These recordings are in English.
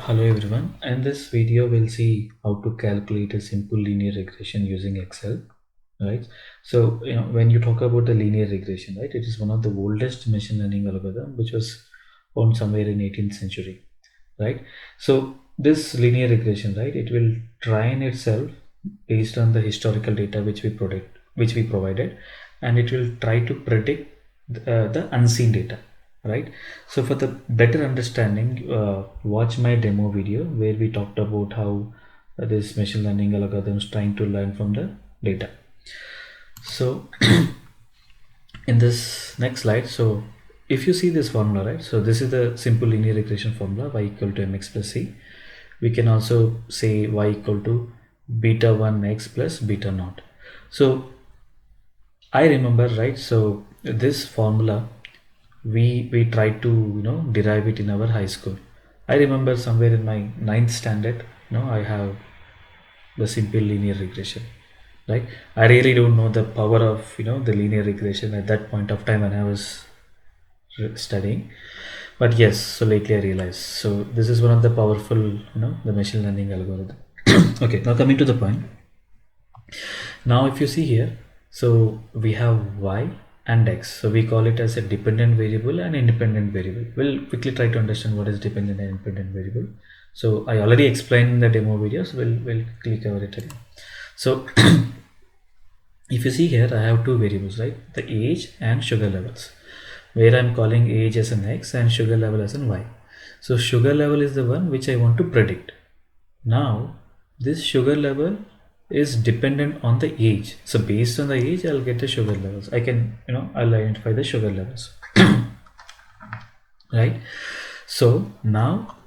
Hello everyone. In this video, we'll see how to calculate a simple linear regression using Excel, right? So, when you talk about the linear regression, right, it is one of the oldest machine learning algorithm which was found somewhere in 18th century, right? So, this linear regression, right, it will train itself based on the historical data which we provided, and it will try to predict the unseen data, right? So for the better understanding, watch my demo video where we talked about how this machine learning algorithms trying to learn from the data. So in this next slide, so if you see this formula, right, so this is the simple linear regression formula, y equal to mx plus c. We can also say y equal to beta 1 x plus beta naught. So I remember, right, so this formula we tried to derive it in our high school. I remember somewhere in my ninth standard, I have the simple linear regression, right? I really don't know the power of the linear regression at that point of time when I was studying, but yes, so lately I realized, so this is one of the powerful the machine learning algorithm. Okay, now coming to the point. Now if you see here, so we have y and x, so we call it as a dependent variable and independent variable. We'll quickly try to understand what is dependent and independent variable. So I already explained in the demo video, so we'll quickly cover it again. So if you see here, I have two variables, right, the age and sugar levels, where I'm calling age as an x and sugar level as an y. So sugar level is the one which I want to predict. Now this sugar level is dependent on the age, so based on the age I'll get the sugar levels. I can I'll identify the sugar levels. Right, so now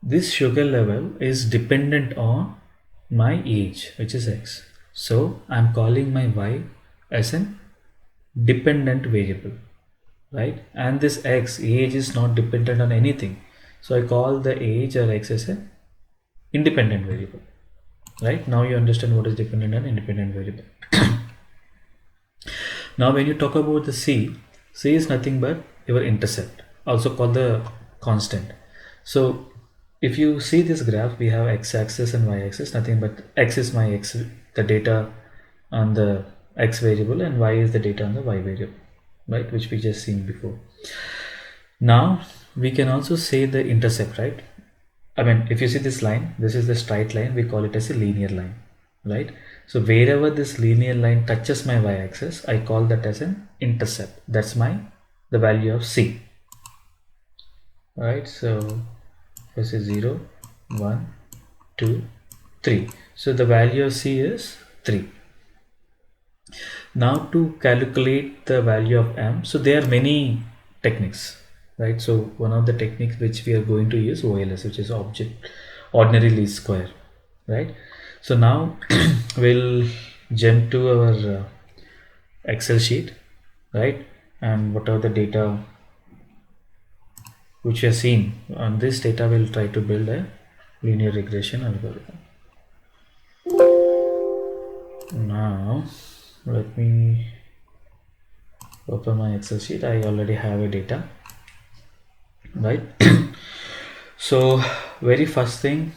this sugar level is dependent on my age, which is x, so I'm calling my y as an dependent variable, right? And this x, age, is not dependent on anything, so I call the age or x as an independent variable. Right, now you understand what is dependent and independent variable. Now when you talk about the c is nothing but your intercept, also called the constant. So if you see this graph, we have x-axis and y-axis. Nothing but x is my x, the data on the x variable, and y is the data on the y variable, right, which we just seen before. Now we can also say the intercept, right? I mean, if you see this line, this is the straight line, we call it as a linear line, right? So wherever this linear line touches my y-axis, I call that as an intercept. That's the value of c, right? So this is 0, 1, 2, 3. So the value of c is 3. Now to calculate the value of m, so there are many techniques, right? So one of the techniques which we are going to use OLS, which is ordinary least square, right? So now we'll jump to our Excel sheet, right? And whatever the data which we have seen on this data, we'll try to build a linear regression algorithm. Now let me open my Excel sheet. I already have a data, right? So very first thing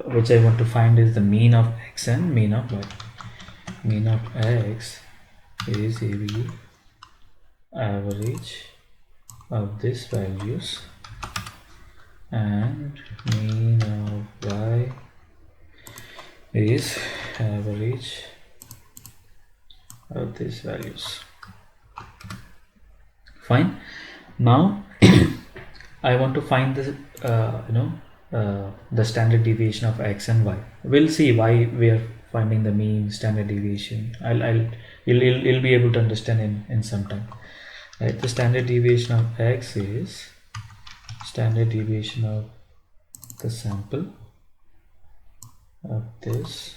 which I want to find is the mean of x and mean of y. Mean of x is the average of these values, and mean of y is average of these values. Fine. Now I want to find this the standard deviation of x and y. We'll see why we are finding the mean, standard deviation. You'll be able to understand in some time, right? The standard deviation of x is standard deviation of the sample of this,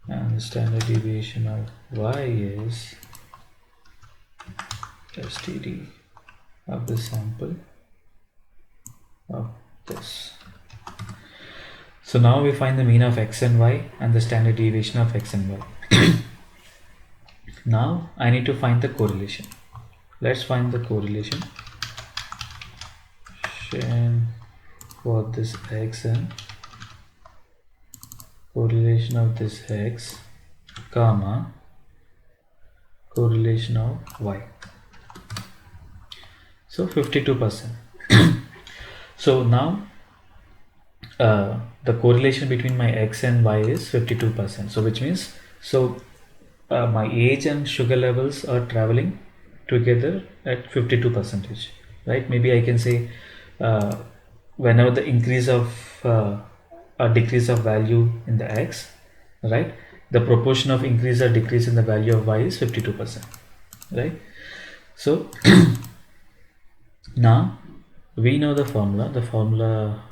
and the standard deviation of y is STD of the sample of this. So now we find the mean of x and y and the standard deviation of x and y. Now I need to find the correlation. Let's find the correlation. correlation for this x and correlation of this x comma correlation of y. So 52%. So now the correlation between my x and y is 52%. So which means, so my age and sugar levels are traveling together at 52%, right? Maybe I can say whenever the increase of or decrease of value in the x, right, the proportion of increase or decrease in the value of y is 52%, right? So now we know the formula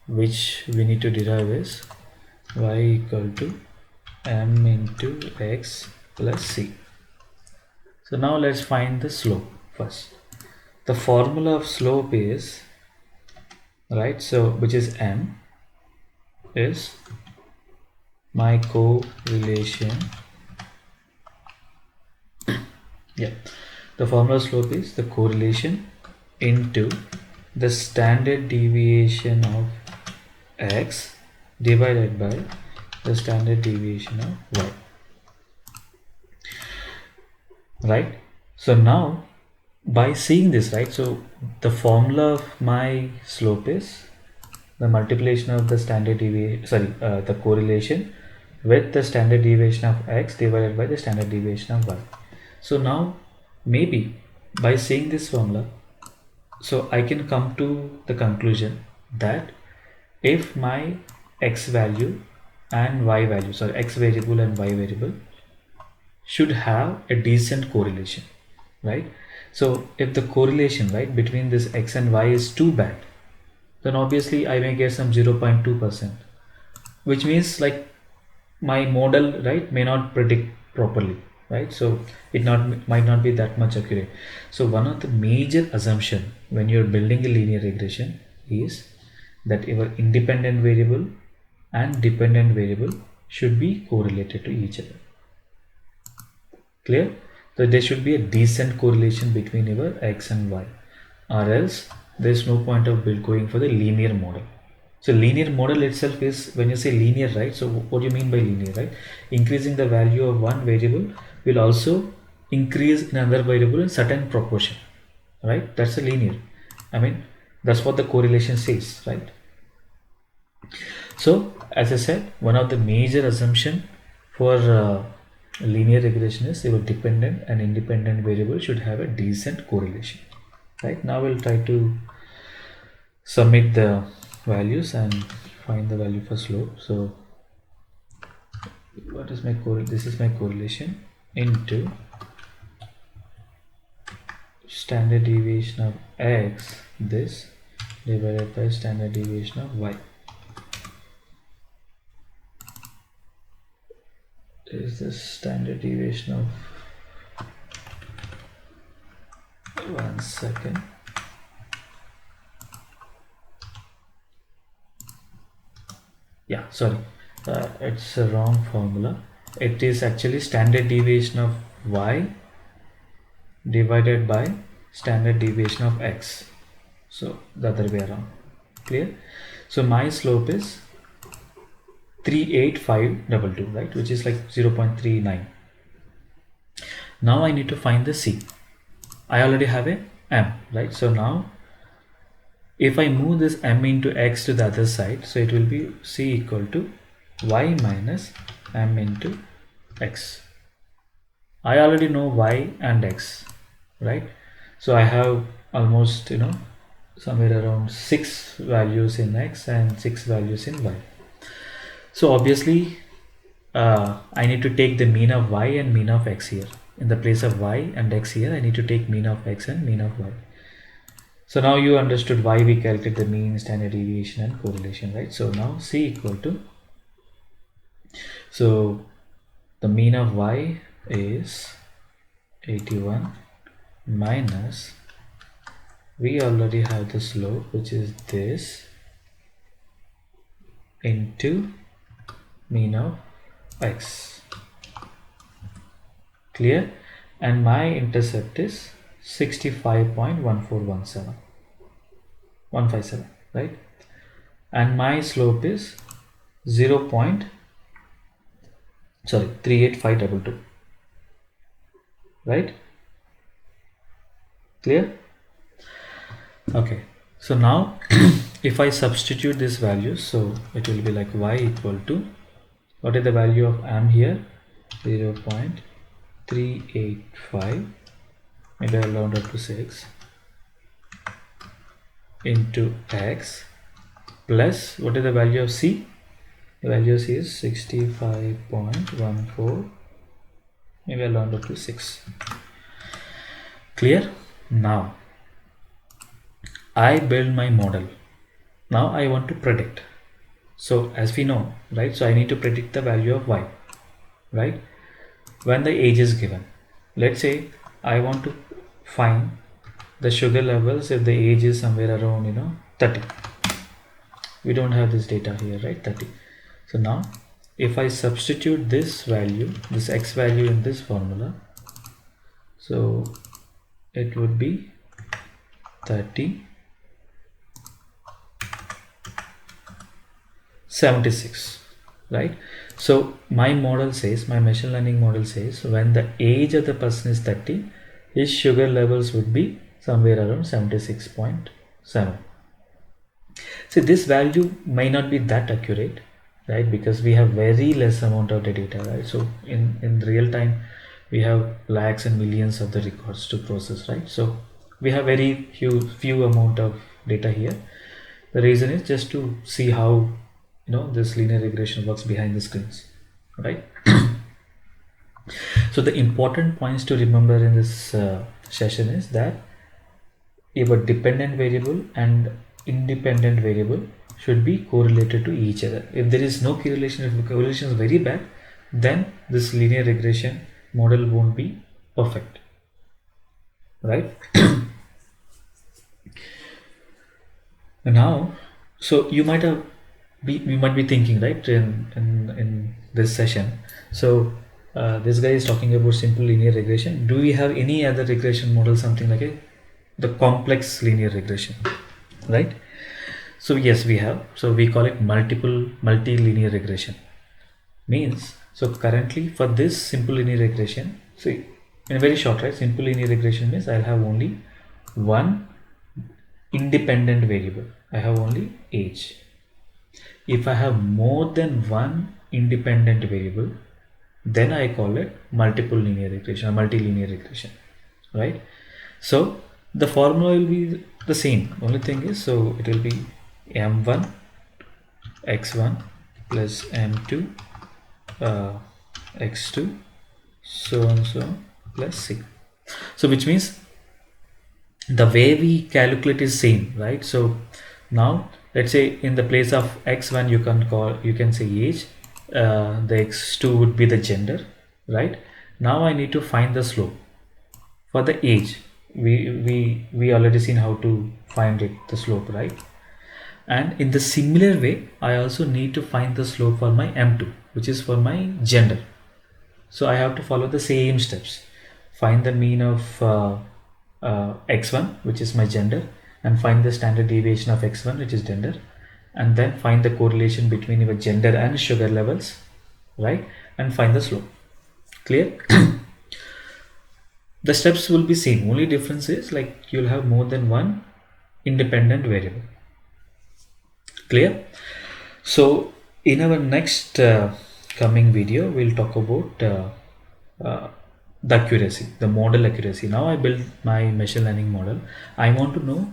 which we need to derive is y equal to m into x plus c. So now let's find the slope first. The formula of slope is, right, so which is m, is my correlation. Yeah, the formula of slope is the correlation into the standard deviation of x divided by the standard deviation of y, right? So now by seeing this, right, so the formula of my slope is the multiplication of the standard deviation, the correlation with the standard deviation of x divided by the standard deviation of y. So now maybe by seeing this formula, so I can come to the conclusion that if my x value and y value, sorry, x variable and y variable should have a decent correlation, right? So if the correlation, right, between this x and y is too bad, then obviously I may get some 0.2%, which means like my model, right, may not predict properly, right? So it might not be that much accurate. So one of the major assumption when you're building a linear regression is that your independent variable and dependent variable should be correlated to each other. Clear? So there should be a decent correlation between your x and y, or else there's no point of going for the linear model. So linear model itself is, when you say linear, right, so what do you mean by linear, right? Increasing the value of one variable will also increase another variable in certain proportion, right? That's a linear. I mean, that's what the correlation says, right? So as I said, one of the major assumption for linear regression is your dependent and independent variable should have a decent correlation, right? Now we'll try to submit the values and find the value for slope. So what is my this is my correlation into standard deviation of x, this, divided by standard deviation of y. Is the standard deviation of, one second, yeah, sorry, it's a wrong formula. It is actually standard deviation of y divided by standard deviation of x, so the other way around. Clear? So my slope is 38522, right, which is like 0.39. Now I need to find the c. I already have a m, right? So now if I move this m into x to the other side, so it will be c equal to y minus m into x. I already know y and x, right? So I have almost, somewhere around 6 values in x and 6 values in y. So obviously I need to take the mean of y and mean of x here. In the place of y and x here, I need to take mean of x and mean of y. So now you understood why we calculate the mean, standard deviation and correlation, right? So now c equal to, so the mean of y is 81 minus, we already have the slope, which is this, into mean of x. Clear? And my intercept is 65.1417. 157, right? And my slope is 38522, right? Clear? Okay, so now if I substitute this value, so it will be like y equal to, what is the value of m here? 0.385, maybe I'll round up to 6, into x plus, what is the value of c? The value of c is 65.14, maybe I'll round up to 6. Clear? Now I build my model. Now I want to predict. So as we know, right, so I need to predict the value of y, right, when the age is given. Let's say I want to find the sugar levels if the age is somewhere around 30. We don't have this data here, right? 30. So now if I substitute this value, this x value, in this formula, so it would be 30, 76, right? So my model says, my machine learning model says, when the age of the person is 30, his sugar levels would be somewhere around 76.7. See, this value may not be that accurate, right? Because we have very less amount of the data, right? So in real time, we have lakhs and millions of the records to process, right? So we have very few amount of data here. The reason is just to see how this linear regression works behind the screens, right? So the important points to remember in this session is that if a dependent variable and independent variable should be correlated to each other. If there is no correlation, if the correlation is very bad, then this linear regression model won't be perfect, right? Now, so you might be thinking, right, in this session, so this guy is talking about simple linear regression. Do we have any other regression model, something like the complex linear regression, right? So yes, we have. So we call it multilinear regression. Means, so currently for this simple linear regression, so in a very short, right, simple linear regression means I'll have only one independent variable. I have only age. If I have more than one independent variable, then I call it multiple linear regression or multilinear regression, right? So the formula will be the same. Only thing is, so it will be m1 x1 plus m2 x2 so on plus c. So which means the way we calculate is same, right? So now let's say in the place of x1 you can say age, the x2 would be the gender, right? Now I need to find the slope for the age. We already seen how to find it, the slope, right? And in the similar way, I also need to find the slope for my m2, which is for my gender. So I have to follow the same steps. Find the mean of x1, which is my gender, and find the standard deviation of x1, which is gender, and then find the correlation between your gender and sugar levels, right? And find the slope. Clear? The steps will be same. Only difference is like you'll have more than one independent variable. Clear? So in our next coming video, we'll talk about the accuracy, the model accuracy. Now I build my machine learning model. I want to know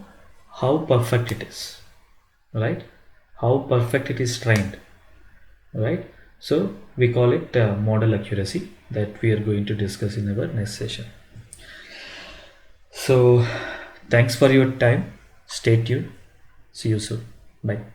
how perfect it is, right? How perfect it is trained, right? So we call it model accuracy, that we are going to discuss in our next session. So thanks for your time. Stay tuned. See you soon. Bye.